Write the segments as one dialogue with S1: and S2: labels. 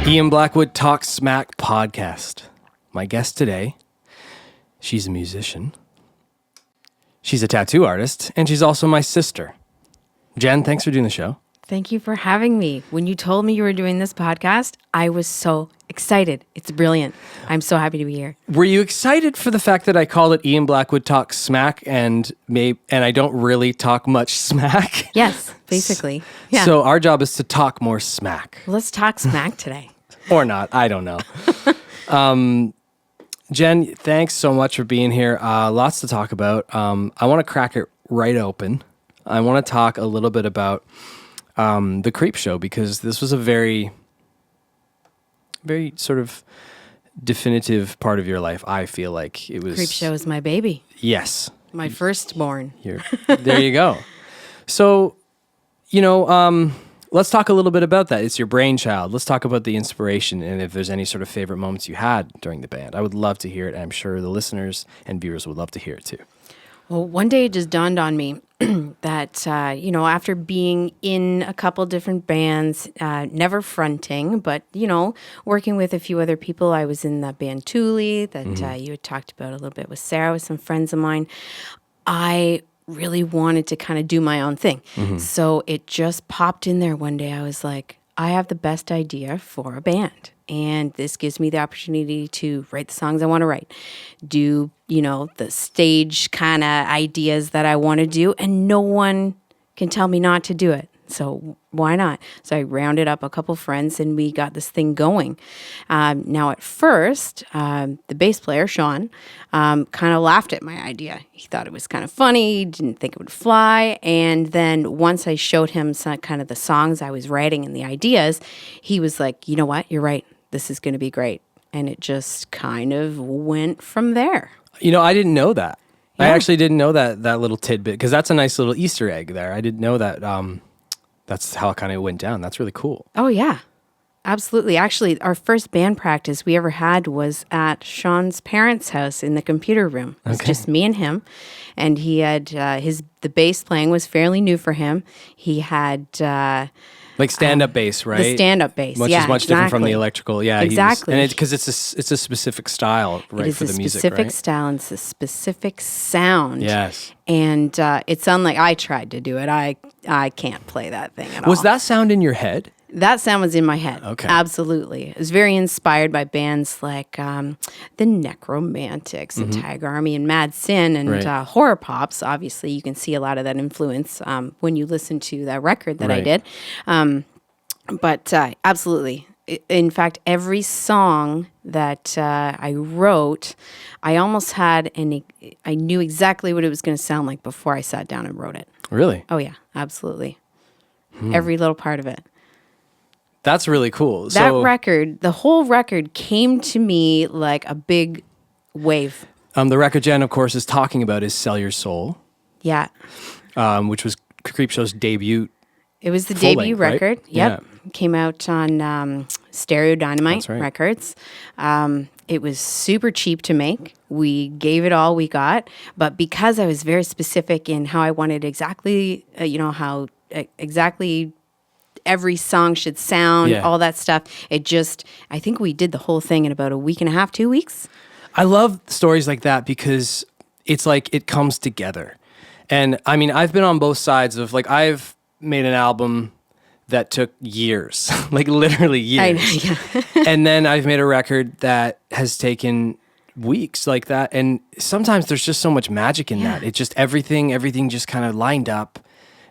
S1: Ian Blackwood Talk Smack podcast. My guest today, she's a musician. She's a tattoo artist, and she's also my sister. Jen, thanks for doing the show.
S2: Thank you for having me. When you told me you were doing this podcast, I was so excited. It's brilliant. I'm so happy to be here.
S1: Were you excited for the fact that I called it Ian Blackwood Talk Smack and I don't really talk much smack?
S2: Yes, basically. Yeah.
S1: So our job is to talk more smack.
S2: Well, let's talk smack today.
S1: Or not, I don't know. Jen, thanks so much for being here. Lots to talk about. I want to crack it right open. I want to talk a little bit about the Creep Show, because this was a very, very sort of definitive part of your life. I feel like it was.
S2: Creep Show is my baby.
S1: Yes.
S2: My firstborn.
S1: There you go. So, let's talk a little bit about that. It's your brainchild. Let's talk about the inspiration and if there's any sort of favorite moments you had during the band. I would love to hear it, and I'm sure the listeners and viewers would love to hear it too.
S2: Well, one day it just dawned on me that, after being in a couple different bands, never fronting, but, working with a few other people. I was in the band Thule that you had talked about a little bit with Sarah, with some friends of mine. I really wanted to kind of do my own thing. So it just popped in there one day. I was like, I have the best idea for a band. And this gives me the opportunity to write the songs I want to write, do, the stage kind of ideas that I want to do, and no one can tell me not to do it. So why not? So I rounded up a couple friends and we got this thing going. Now at first, the bass player, Sean, kind of laughed at my idea. He thought it was kind of funny, didn't think it would fly. And then once I showed him some kind of the songs I was writing and the ideas, he was like, you know what? You're right. This is going to be great. And it just kind of went from there.
S1: I didn't know that.
S2: Yeah.
S1: I actually didn't know that little tidbit, because that's a nice little Easter egg there. I didn't know that. That's how it kind of went down. That's really cool.
S2: Oh, yeah. Absolutely. Actually, our first band practice we ever had was at Sean's parents' house in the computer room. It was just me and him. And he had the bass playing was fairly new for him. He had...
S1: like stand-up bass, right?
S2: The stand-up bass,
S1: Which is much different from the electrical. Yeah,
S2: exactly.
S1: And because it's a specific style, right, for the music, right?
S2: It's a specific style and it's a specific sound.
S1: Yes.
S2: And it's unlike, I tried to do it. I can't play that thing at all.
S1: Was that sound in your head?
S2: That sound was in my head.
S1: Okay.
S2: Absolutely. It was very inspired by bands like the Necromantics and Tiger Army and Mad Sin and horror pops. Obviously, you can see a lot of that influence when you listen to that record that I did. But absolutely. In fact, every song that I wrote, I almost had, I knew exactly what it was going to sound like before I sat down and wrote it.
S1: Really?
S2: Oh, yeah. Absolutely. Every little part of it.
S1: That's really cool.
S2: That record, the whole record came to me like a big wave.
S1: The record Jen, of course, is talking about is Sell Your Soul.
S2: Yeah.
S1: Which was Creepshow's debut.
S2: It was the debut record.
S1: Right?
S2: Yep.
S1: Yeah.
S2: Came out on Stereo Dynamite Records. It was super cheap to make. We gave it all we got. But because I was very specific in how I wanted exactly, how exactly every song should sound, all that stuff. I think we did the whole thing in about a week and a half, 2 weeks.
S1: I love stories like that because it's like it comes together. And I mean, I've been on both sides of I've made an album that took years, like literally years.
S2: I know, yeah.
S1: And then I've made a record that has taken weeks like that. And sometimes there's just so much magic in that. It just, everything just kind of lined up.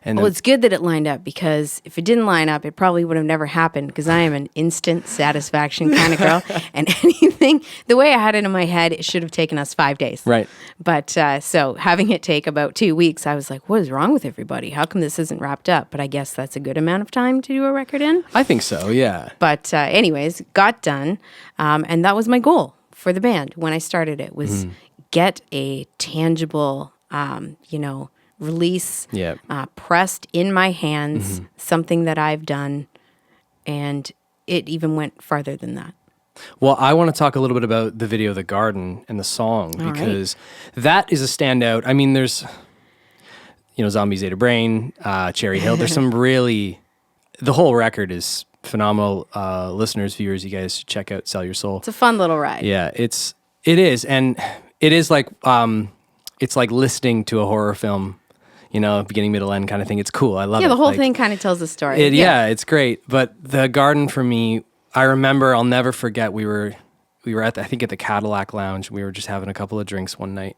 S1: And
S2: it's good that it lined up, because if it didn't line up, it probably would have never happened, because I am an instant satisfaction kind of girl. And anything, the way I had it in my head, it should have taken us 5 days.
S1: Right.
S2: But so having it take about 2 weeks, I was like, what is wrong with everybody? How come this isn't wrapped up? But I guess that's a good amount of time to do a record in.
S1: I think so, yeah.
S2: But anyways, got done. And that was my goal for the band when I started it, was get a tangible, release, pressed in my hands, something that I've done, and it even went farther than that.
S1: Well, I want to talk a little bit about the video, The Garden, and the song, because that is a standout. I mean, there's, Zombie Zeta Brain, Cherry Hill. There's some really, the whole record is phenomenal listeners, viewers. You guys should check out Sell Your Soul.
S2: It's a fun little ride.
S1: Yeah, it is, and it is like it's like listening to a horror film, beginning, middle, end kind of thing. It's cool. I love it.
S2: Yeah, the whole
S1: Like,
S2: thing kind of tells a story.
S1: yeah, it's great. But the garden for me, I remember, I'll never forget. We were at the Cadillac Lounge. We were just having a couple of drinks one night,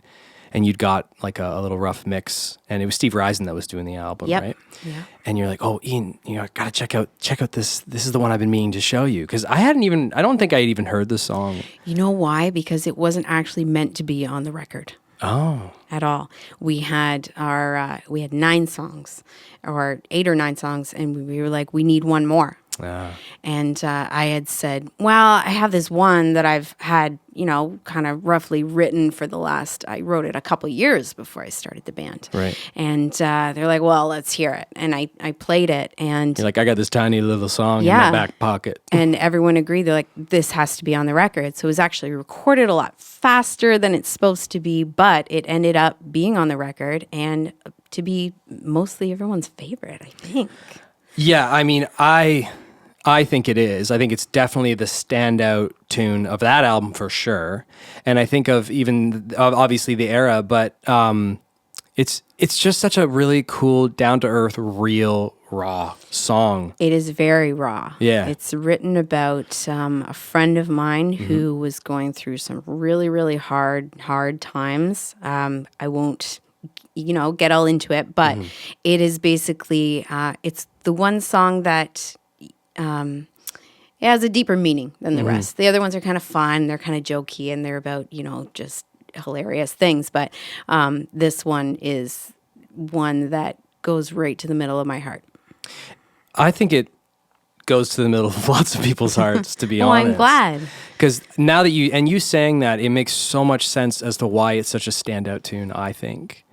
S1: and you'd got like a little rough mix, and it was Steve Reisen that was doing the album,
S2: Yep.
S1: right?
S2: Yeah.
S1: And you're like, oh, Ian, gotta check out this. This is the one I've been meaning to show you, because I don't think I had even heard the song.
S2: You know why? Because it wasn't actually meant to be on the record.
S1: Oh.
S2: At all. We had we had 9 songs, or 8 or 9 songs, and we were like, we need one more. And I had said, well, I have this one that I've had, kind of roughly written for I wrote it a couple years before I started the band.
S1: Right.
S2: And they're like, well, let's hear it. And I played it, and
S1: You're like, I got this tiny little song in my back pocket.
S2: And everyone agreed. They're like, this has to be on the record. So it was actually recorded a lot faster than it's supposed to be, but it ended up being on the record and to be mostly everyone's favorite, I think.
S1: Yeah, I mean, I think it is. I think it's definitely the standout tune of that album for sure. And I think of even obviously the era, but it's just such a really cool, down to earth, real, raw song.
S2: It is very raw.
S1: Yeah.
S2: It's written about a friend of mine who was going through some really, really hard times. I won't, get all into it, but it is basically, it's the one song that it has a deeper meaning than the rest. The other ones are kind of fun. They're kind of jokey, and they're about, just hilarious things. But this one is one that goes right to the middle of my heart.
S1: I think it goes to the middle of lots of people's hearts, to be
S2: Oh,
S1: honest.
S2: I'm glad.
S1: Because now that you saying that, it makes so much sense as to why it's such a standout tune, I think.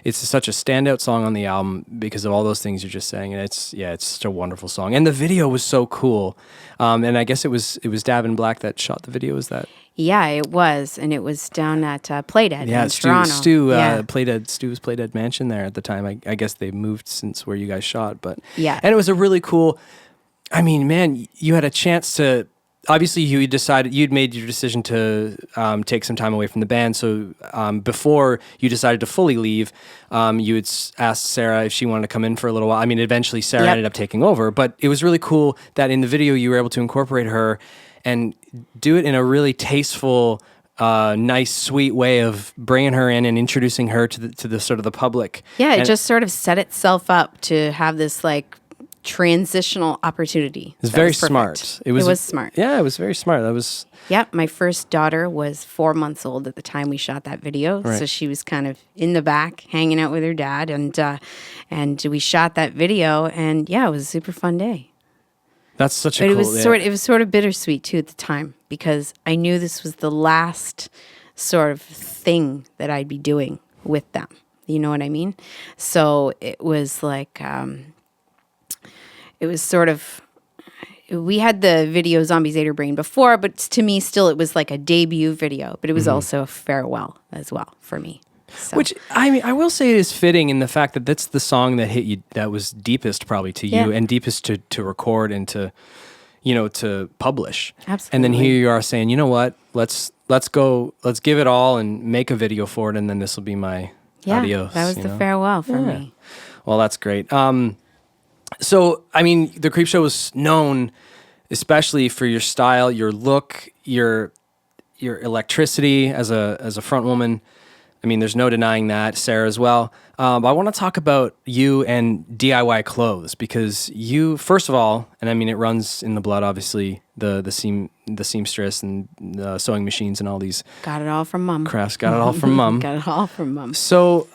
S1: It's such a standout song on the album because of all those things you're just saying, and it's such a wonderful song. And the video was so cool. And I guess it was Davin Black that shot the video. Is that?
S2: Yeah, it was, and it was down at Playdead in Toronto.
S1: Stu was Playdead Mansion there at the time. I guess they moved since where you guys shot, but
S2: yeah,
S1: and it was a really cool. I mean, man, you had a chance to. Obviously, you'd made your decision to take some time away from the band. So before you decided to fully leave, you had asked Sarah if she wanted to come in for a little while. I mean, eventually Sarah ended up taking over, but it was really cool that in the video you were able to incorporate her and do it in a really tasteful, nice, sweet way of bringing her in and introducing her to the sort of the public.
S2: Yeah, it just sort of set itself up to have this like transitional opportunity.
S1: It was very smart.
S2: It was smart.
S1: Yeah, it was very smart. That was.
S2: Yep, my first daughter was 4 months old at the time we shot that video, so she was kind of in the back, hanging out with her dad, and we shot that video, and yeah, it was a super fun day.
S1: That's such a
S2: but
S1: cool.
S2: It was sort of bittersweet too at the time because I knew this was the last sort of thing that I'd be doing with them. You know what I mean? So it was like. It was sort of, we had the video Zombies Ate Her Brain before, but to me still it was like a debut video, but it was also a farewell as well for me. So.
S1: Which, I mean, I will say it is fitting in the fact that that's the song that hit you, that was deepest probably to you and deepest to record and to, to publish.
S2: Absolutely.
S1: And then here you are saying, you know what, let's give it all and make a video for it, and then this will be my adios.
S2: That was the farewell for me.
S1: Well, that's great. So, I mean, the Creepshow was known especially for your style, your look, your electricity as a front woman. I mean, there's no denying that. Sarah as well. But I want to talk about you and DIY clothes because you, first of all, and I mean, it runs in the blood, obviously, the seamstress and the sewing machines and all these.
S2: Got it all from Mom.
S1: Crafts. Got it all from Mom.
S2: Got it all from Mom.
S1: So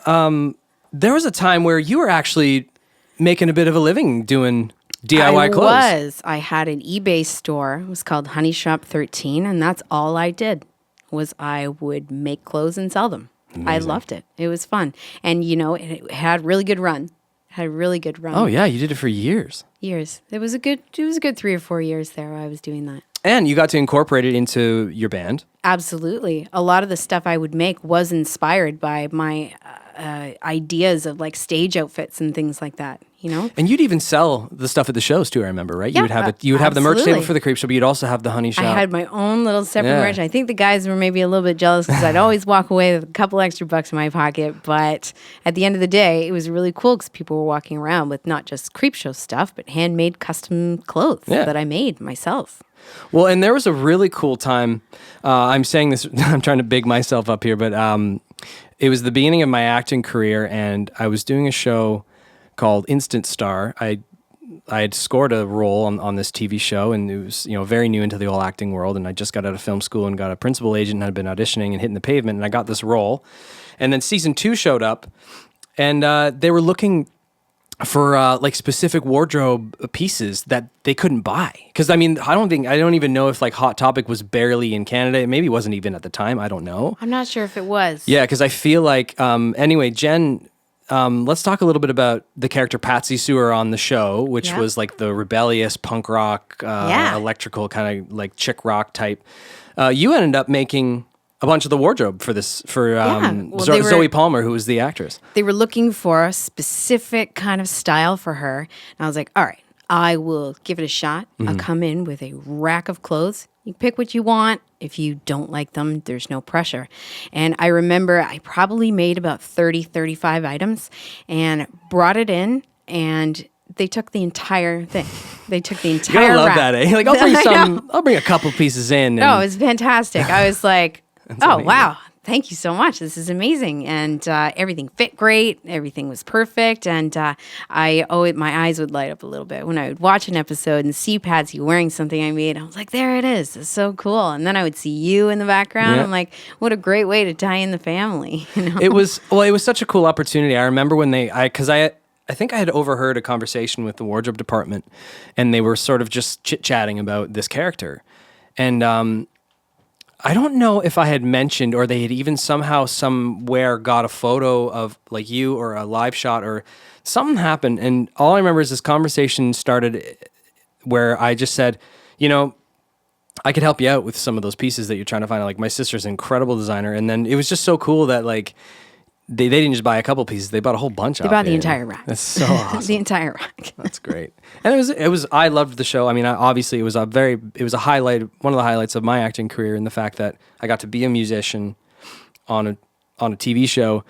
S1: there was a time where you were actually making a bit of a living doing DIY clothes.
S2: I had an eBay store. It was called Honey Shop 13, and that's all I did was I would make clothes and sell them. Amazing. I loved it. It was fun. And, it had a really good run. Oh, yeah. You did it for years. It was a good 3 or 4 years there I was doing that.
S1: And you got to incorporate it into your band.
S2: Absolutely. A lot of the stuff I would make was inspired by my ideas of like stage outfits and things like that, you know?
S1: And you'd even sell the stuff at the shows too, I remember, right?
S2: Yeah,
S1: You would have it. You would have the merch table
S2: absolutely.
S1: for the creep show, but you'd also have the honey shop.
S2: I had my own little separate
S1: Yeah.
S2: merch. I think the guys were maybe a little bit jealous because I'd always walk away with a couple extra bucks in my pocket. But at the end of the day, it was really cool because people were walking around with not just creep show stuff, but handmade custom clothes that I made myself.
S1: Well, and there was a really cool time. I'm saying this, I'm trying to big myself up here, but it was the beginning of my acting career, and I was doing a show called Instant Star. I had scored a role on this TV show, and it was very new into the whole acting world, and I just got out of film school and got a principal agent and had been auditioning and hitting the pavement, and I got this role. And then season 2 showed up, and they were looking for like specific wardrobe pieces that they couldn't buy. Because I don't even know if like Hot Topic was barely in Canada. It maybe wasn't even at the time. I don't know.
S2: I'm not sure if it was.
S1: Yeah, because I feel like anyway, Jen. Let's talk a little bit about the character Patsy Sewer on the show, which was like the rebellious punk rock, electrical kind of like chick rock type. You ended up making a bunch of the wardrobe for this Zoe Palmer, who was the actress.
S2: They were looking for a specific kind of style for her. And I was like, all right, I will give it a shot. I'll come in with a rack of clothes. You pick what you want. If you don't like them, there's no pressure. And I remember I probably made about 30, 35 items and brought it in, and they took the entire thing. They took the entire
S1: I love
S2: rack.
S1: that, eh? Like I'll bring a couple pieces in.
S2: No, it was fantastic. I was like,
S1: amazing.
S2: Wow. Thank you so much. This is amazing. And everything fit great. Everything was perfect. And my eyes would light up a little bit when I would watch an episode and see Patsy wearing something I made. I was like, there it is. It's so cool. And then I would see you in the background.
S1: Yeah.
S2: I'm like, what a great way to tie in the family. You know?
S1: It was such a cool opportunity. I remember when I think I had overheard a conversation with the wardrobe department, and they were sort of just chit-chatting about this character. And I don't know if I had mentioned, or they had even somehow somewhere got a photo of like you or a live shot or something happened. And all I remember is this conversation started where I just said, I could help you out with some of those pieces that you're trying to find. Like my sister's an incredible designer. And then it was just so cool that like, they didn't just buy a couple pieces; they bought a whole bunch.
S2: They bought the entire rack.
S1: That's so awesome.
S2: The entire rack.
S1: That's great. And it was. I loved the show. I mean, obviously, it was a highlight. One of the highlights of my acting career, in the fact that I got to be a musician on a TV show,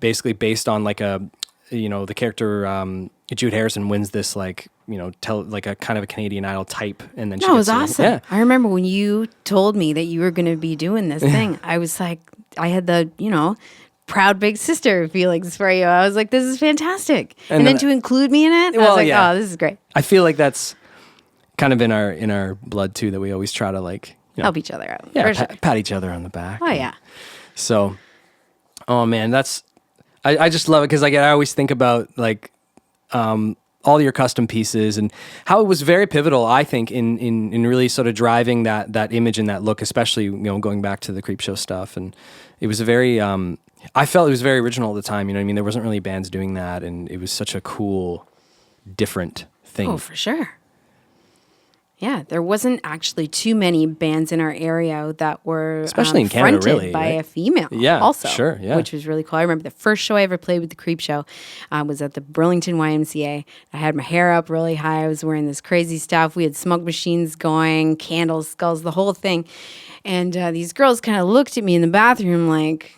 S1: basically based on like the character Jude Harrison wins this like like a kind of a Canadian Idol type, and then
S2: It was awesome.
S1: Yeah.
S2: I remember when you told me that you were going to be doing this thing. I was like, I had the proud big sister feelings for you. I was like, this is fantastic, and then to include me in it, I was like, oh, this is great.
S1: I feel like that's kind of in our blood too, that we always try to like
S2: help each other out.
S1: Yeah,
S2: sure.
S1: pat each other on the back.
S2: Oh yeah.
S1: So, oh man, I just love it because I always think about like all your custom pieces and how it was very pivotal, I think, in really sort of driving that image and that look, especially going back to the creep show stuff. And it was a very I felt it was very original at the time. You know what I mean? There wasn't really bands doing that, and it was such a cool, different thing.
S2: Oh, for sure. Yeah, there wasn't actually too many bands in our area that were
S1: especially in Canada,
S2: fronted
S1: really,
S2: by
S1: right?
S2: a female.
S1: Yeah,
S2: also,
S1: sure, yeah.
S2: Which was really cool. I remember the first show I ever played with the Creep Show was at the Burlington YMCA. I had my hair up really high. I was wearing this crazy stuff. We had smoke machines going, candles, skulls, the whole thing. And these girls kind of looked at me in the bathroom like,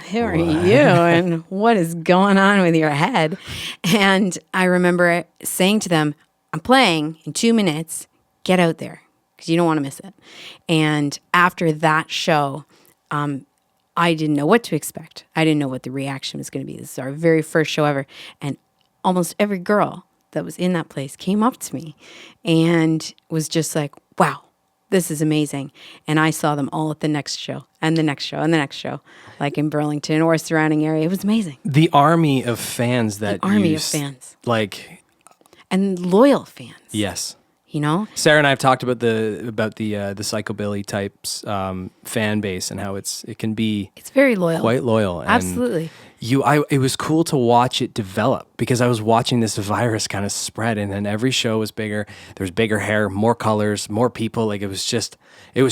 S2: who are you and what is going on with your head? And I remember saying to them, I'm playing in 2 minutes. Get out there because you don't want to miss it. And after that show, I didn't know what to expect. I didn't know what the reaction was going to be. This is our very first show ever. And almost every girl that was in that place came up to me and was just like, wow, this is amazing. And I saw them all at the next show and the next show and the next show, like in Burlington or surrounding area. It was amazing.
S1: The army of fans that like,
S2: and loyal fans.
S1: Yes.
S2: Sarah
S1: and I have talked about the psychobilly types fan base and how it can be
S2: very loyal,
S1: quite loyal. And
S2: absolutely.
S1: it was cool to watch it develop because I was watching this virus kind of spread, and then every show was bigger. There was bigger hair, more colors, more people. Like it was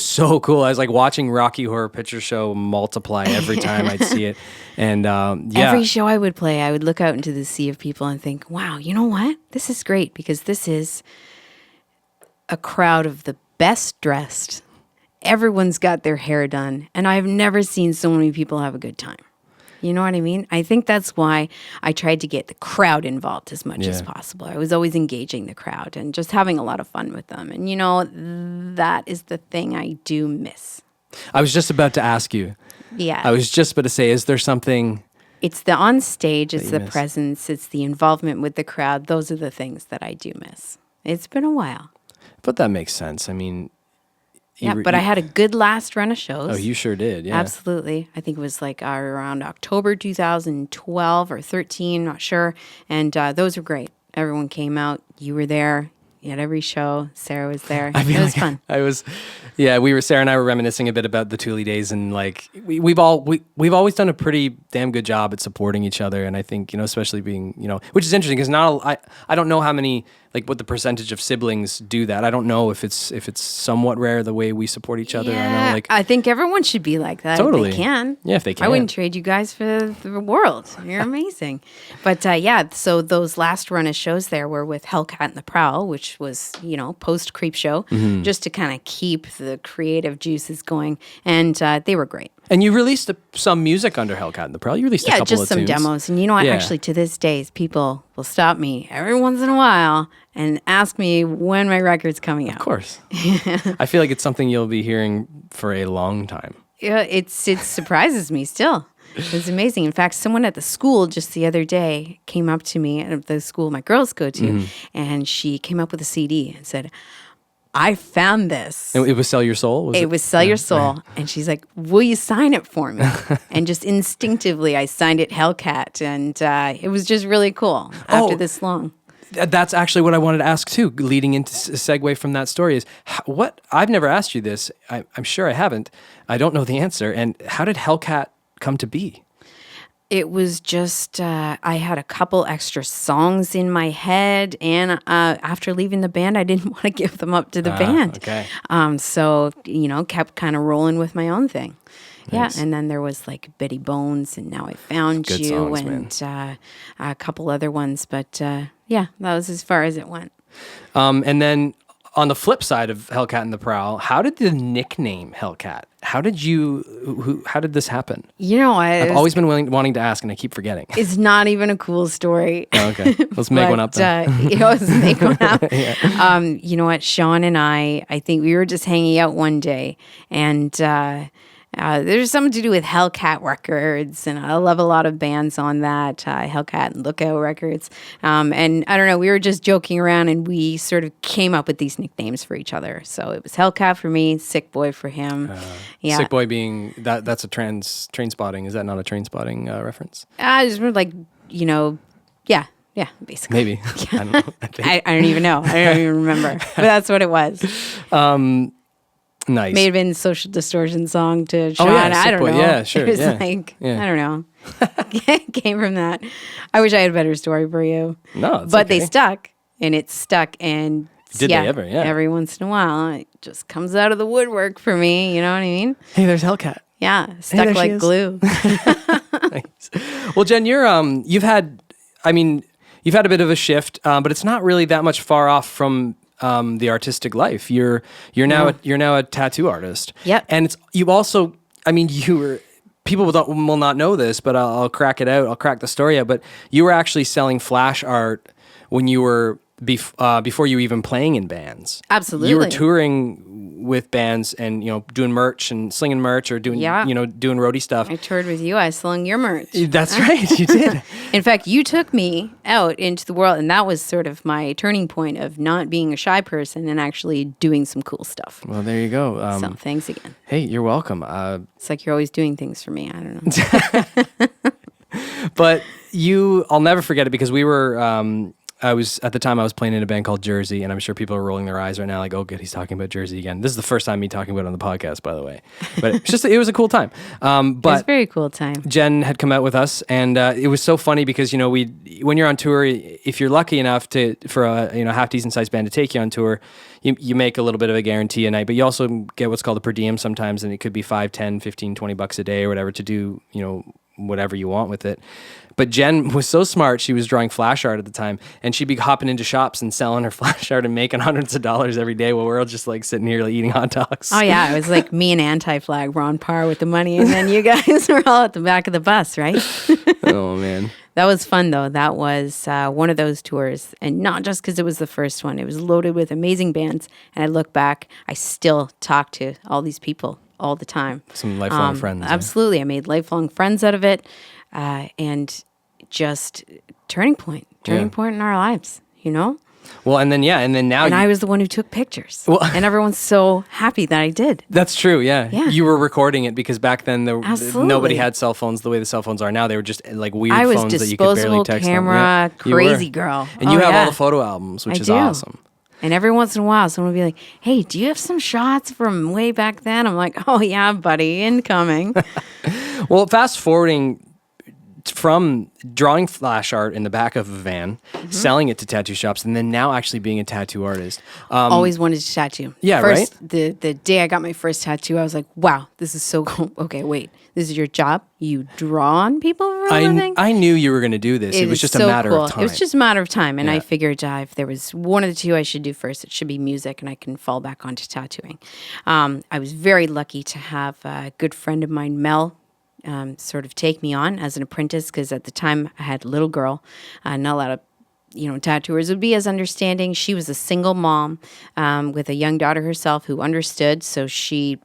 S1: so cool. I was like watching Rocky Horror Picture Show multiply every time I'd see it. And
S2: Every show I would play, I would look out into the sea of people and think, wow, you know what? This is great because this is a crowd of the best dressed. Everyone's got their hair done. And I've never seen so many people have a good time. You know what I mean? I think that's why I tried to get the crowd involved as much as possible. I was always engaging the crowd and just having a lot of fun with them. And, that is the thing I do miss.
S1: I was just about to ask you.
S2: Yeah.
S1: I was just about to say, is there something...
S2: It's the on stage, it's the
S1: miss?
S2: presence, it's the involvement with the crowd. Those are the things that I do miss. It's been a while.
S1: But that makes sense. I mean...
S2: But I had a good last run of shows.
S1: Oh, you sure did, yeah.
S2: Absolutely. I think it was like around October 2012 or 13, not sure. And those were great. Everyone came out. You were there. You had every show. Sarah was there. It was fun.
S1: Sarah and I were reminiscing a bit about the Thule days, and like we've always done a pretty damn good job at supporting each other. And I think, especially being, which is interesting because I don't know how many, like what the percentage of siblings do that. I don't know if it's somewhat rare the way we support each other.
S2: Yeah,
S1: I know, like
S2: I think everyone should be like that.
S1: Totally.
S2: If they can.
S1: Yeah, if they can.
S2: I wouldn't trade you guys for the world. You're amazing. But so those last run of shows there were with Hellcat and the Prowl, which was, post Creep Show, just to kind of keep the creative juices going. And they were great.
S1: And you released some music under Hellcat and the Prowl. You released a couple of tunes.
S2: Yeah, just some demos. And you know what? Actually, to this day, people will stop me every once in a while and ask me when my record's coming out.
S1: Of course. I feel like it's something you'll be hearing for a long time.
S2: Yeah, it surprises me still. It's amazing. In fact, someone at the school just the other day came up to me at the school my girls go to, and she came up with a CD and said, I found this.
S1: It was Sell Your Soul?
S2: It was Sell Your Soul. And she's like, will you sign it for me? And just instinctively, I signed it Hellcat. And it was just really cool after this long.
S1: That's actually what I wanted to ask too, leading into a segue from that story is, I've never asked you this. I'm sure I haven't. I don't know the answer. And how did Hellcat come to be?
S2: It was just, I had a couple extra songs in my head, and after leaving the band, I didn't want to give them up to the band.
S1: Okay.
S2: So, kept kind of rolling with my own thing.
S1: Nice.
S2: Yeah, and then there was like Betty Bones, and Now I Found
S1: Good
S2: You,
S1: songs,
S2: and a couple other ones, but that was as far as it went.
S1: And then on the flip side of Hellcat and the Prowl, how did the nickname Hellcat? How did this happen? I've always been wanting to ask, and I keep forgetting.
S2: It's not even a cool story.
S1: Oh, okay, let's make one up then.
S2: Let's make one up. You know what? Sean and I think we were just hanging out one day, and there's something to do with Hellcat Records, and I love a lot of bands on that, Hellcat and Lookout Records. And I don't know, we were just joking around, and we sort of came up with these nicknames for each other. So it was Hellcat for me, Sick Boy for him.
S1: Sick Boy being, that's a train spotting. Is that not a train spotting reference?
S2: Just like, yeah, basically.
S1: Maybe. I don't know.
S2: I don't even know. I don't even remember. But that's what it was.
S1: Nice.
S2: May have been Social Distortion song to Sean.
S1: Oh, yeah,
S2: I don't know.
S1: Yeah, sure.
S2: It was I don't know. It came from that. I wish I had a better story for you.
S1: No, it's
S2: but
S1: okay.
S2: they stuck, and it stuck, and
S1: Did they ever? Yeah.
S2: Every once in a while, it just comes out of the woodwork for me. You know what I mean?
S1: Hey, there's Hellcat.
S2: Yeah, stuck like glue.
S1: Nice. Well, Jen, you've had a bit of a shift, but it's not really that much far off from the artistic life. You're now a tattoo artist.
S2: Yep.
S1: And you also, people will not know this, but I'll crack it out. I'll crack the story out. But you were actually selling flash art when you were before you were even playing in bands.
S2: Absolutely.
S1: You were touring with bands and doing merch and slinging merch or doing doing roadie stuff.
S2: I toured with you. I slung your merch.
S1: That's right. You did.
S2: In fact, you took me out into the world, and that was sort of my turning point of not being a shy person and actually doing some cool stuff.
S1: Well, there you go.
S2: So thanks again.
S1: Hey, you're welcome.
S2: It's like you're always doing things for me. I don't know.
S1: But I'll never forget it because we were was at the time I was playing in a band called Jersey, and I'm sure people are rolling their eyes right now, like, oh, good, he's talking about Jersey again. This is the first time me talking about it on the podcast, by the way. But it was a cool time.
S2: It was a very cool time.
S1: Jen had come out with us, and it was so funny because when you're on tour, if you're lucky enough for a half decent sized band to take you on tour, you make a little bit of a guarantee a night, but you also get what's called a per diem sometimes, and it could be $5, $10, $15, $20 a day or whatever to do whatever you want with it. But Jen was so smart, she was drawing flash art at the time, and she'd be hopping into shops and selling her flash art and making hundreds of dollars every day while we're all just like sitting here like, eating hot dogs.
S2: Oh yeah, it was like me and Anti-Flag were on par with the money, and then you guys were all at the back of the bus, right?
S1: Oh man.
S2: That was fun though. That was one of those tours, and not just because it was the first one. It was loaded with amazing bands, and I look back, I still talk to all these people all the time.
S1: Some lifelong friends.
S2: Absolutely. I made lifelong friends out of it. And just turning point in our lives,
S1: Well, and then now
S2: I was the one who took pictures. Well, and everyone's so happy that I did.
S1: That's true. Yeah. You were recording it because back then nobody had cell phones the way the cell phones are now. They were just like weird phones that you could barely text
S2: camera,
S1: on.
S2: crazy girl.
S1: And you have all the photo albums, which is awesome.
S2: And every once in a while, someone will be like, hey, do you have some shots from way back then? I'm like, oh, yeah, buddy, incoming.
S1: Well, fast forwarding from drawing flash art in the back of a van, selling it to tattoo shops, and then now actually being a tattoo artist.
S2: Always wanted to tattoo.
S1: Yeah,
S2: first,
S1: right?
S2: The day I got my first tattoo, I was like, wow, this is so cool. Okay, wait, this is your job? You draw on people for a living?
S1: I knew you were going to do this. It was just a matter of time.
S2: It was just a matter of time. And I figured if there was one of the two I should do first, it should be music, and I can fall back onto tattooing. I was very lucky to have a good friend of mine, Mel, sort of take me on as an apprentice, because at the time I had a little girl. Not a lot of tattooers would be as understanding. She was a single mom with a young daughter herself who understood. So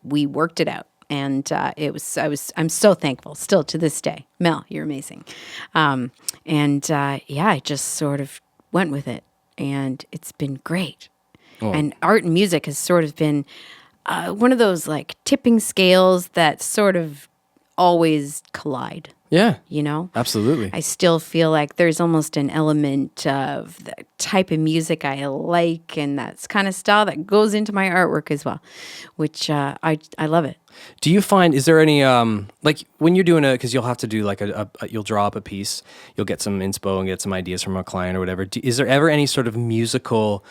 S2: we worked it out, and I'm so thankful still to this day. Mel, you're amazing. I just sort of went with it, and it's been great. Oh. And art and music has sort of been one of those like tipping scales that sort of always collide.
S1: Yeah.
S2: Absolutely. I still feel like there's almost an element of the type of music I like and that kind of style that goes into my artwork as well, which I love it.
S1: Do you find, is there any, like when you're doing because you'll have to do like you'll draw up a piece, you'll get some inspo and get some ideas from a client or whatever. Is there ever any sort of musical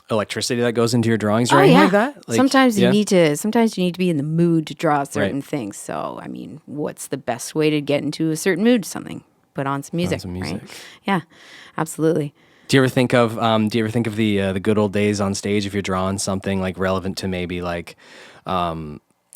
S1: electricity that goes into your drawings or anything like that? Like,
S2: sometimes you need to be in the mood to draw certain things. So, I mean, what's the best way to get into a certain mood? Something. Put on some music, right? Yeah, absolutely.
S1: Do you ever think of the good old days on stage if you're drawing something like relevant to maybe like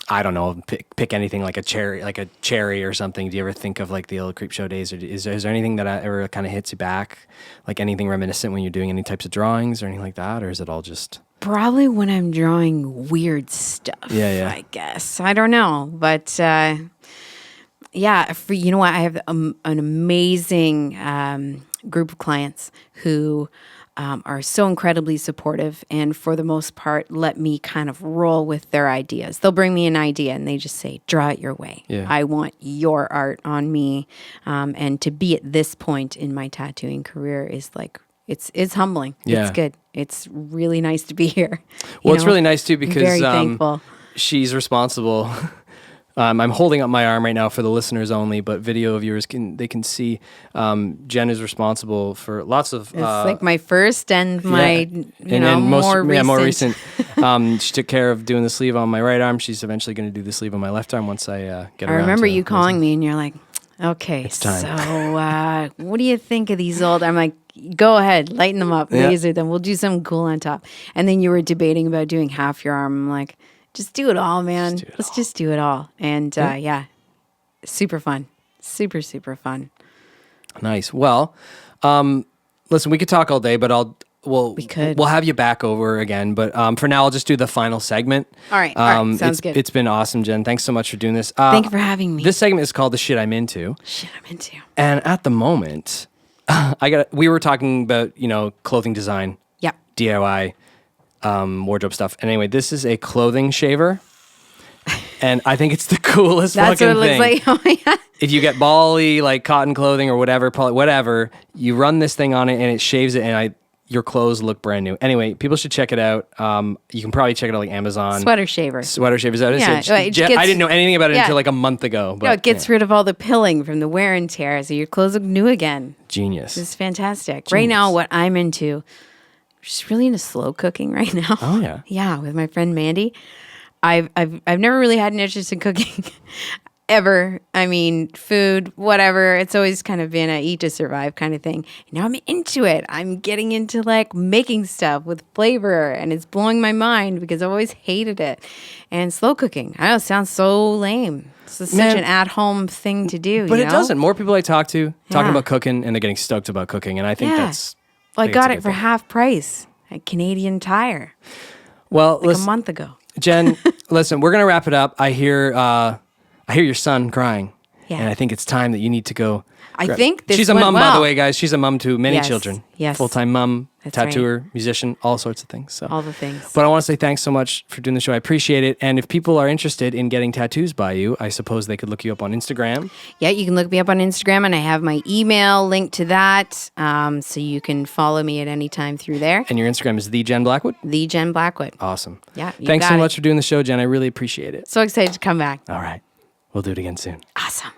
S1: I don't know, pick anything like a cherry or something. Do you ever think of like the old Creep Show days, or is there anything that ever kind of hits you back, like anything reminiscent when you're doing any types of drawings or anything like that, or is it all just
S2: probably when I'm drawing weird stuff? Yeah. I guess I don't know, but I have an amazing group of clients who are so incredibly supportive, and for the most part, let me kind of roll with their ideas. They'll bring me an idea and they just say, draw it your way. Yeah. I want your art on me. And to be at this point in my tattooing career is like, it's humbling. Yeah. It's good. It's really nice to be here.
S1: Well, it's really nice too, because
S2: very thankful.
S1: She's responsible. I'm holding up my arm right now for the listeners only, but video viewers can see. Jen is responsible for lots of.
S2: It's like my first and my more recent.
S1: She took care of doing the sleeve on my right arm. She's eventually going to do the sleeve on my left arm once I get around.
S2: I remember you calling me and you're like, "Okay, it's time. So what do you think of these old?" I'm like, "Go ahead, lighten them up, laser them. We'll do something cool on top." And then you were debating about doing half your arm. I'm like, just do it all, man. Let's just do it all. And super fun. Super, super fun.
S1: Nice. Well, listen, we could talk all day, but we'll have you back over again. But for now, I'll just do the final segment.
S2: All right. Sounds good.
S1: It's been awesome, Jen. Thanks so much for doing this.
S2: Thank you for having me.
S1: This segment is called The Shit I'm Into.
S2: Shit I'm Into.
S1: And at the moment, we were talking about, clothing design.
S2: Yep.
S1: DIY. Wardrobe stuff. And anyway, this is a clothing shaver. And I think it's the coolest
S2: That's
S1: fucking
S2: what it
S1: thing.
S2: looks like. Oh, yeah.
S1: If you get bally, like cotton clothing or whatever, whatever, you run this thing on it and it shaves it, and your clothes look brand new. Anyway, people should check it out. You can probably check it out like Amazon.
S2: Sweater shaver.
S1: Sweater shaver. Is that
S2: Yeah,
S1: it?
S2: it gets-
S1: I didn't know anything about it
S2: yeah.
S1: until like a month ago. But
S2: No, it gets rid of all the pilling from the wear and tear, so your clothes look new again.
S1: Genius.
S2: It's fantastic. Right now, what I'm into, just really into slow cooking right now.
S1: Oh, yeah.
S2: Yeah, with my friend Mandy. I've never really had an interest in cooking ever. I mean, food, whatever. It's always kind of been a eat to survive kind of thing. Now I'm into it. I'm getting into like making stuff with flavor, and it's blowing my mind because I've always hated it. And slow cooking, I know it sounds so lame. It's such an at-home thing to do.
S1: But
S2: you
S1: it
S2: know?
S1: doesn't. More people I talk to talking
S2: Yeah.
S1: about cooking, and they're getting stoked about cooking, and I think that's.
S2: Well, I
S1: think it's a
S2: got
S1: good
S2: it for
S1: thing.
S2: half price at Canadian Tire
S1: Well,
S2: a
S1: listen,
S2: month ago.
S1: Jen, listen, we're gonna wrap it up. I hear your son crying,
S2: Yeah.
S1: and I think it's time that you need to go.
S2: I think this
S1: she's a
S2: went
S1: mom, by the
S2: well.
S1: way, guys. She's a mom to many
S2: Yes,
S1: children.
S2: yes.
S1: Full-time mom,
S2: That's
S1: tattooer, musician, all sorts of things. So
S2: All the things.
S1: But I want to say thanks so much for doing the show. I appreciate it. And if people are interested in getting tattoos by you, I suppose they could look you up on Instagram.
S2: Yeah, you can look me up on Instagram, and I have my email linked to that, so you can follow me at any time through there.
S1: And your Instagram is the Jen Blackwood.
S2: The Jen Blackwood.
S1: Awesome.
S2: Yeah, you
S1: Thanks
S2: got
S1: so
S2: it.
S1: much for doing the show, Jen. I really appreciate it.
S2: So excited to come back.
S1: All right. We'll do it again soon.
S2: Awesome.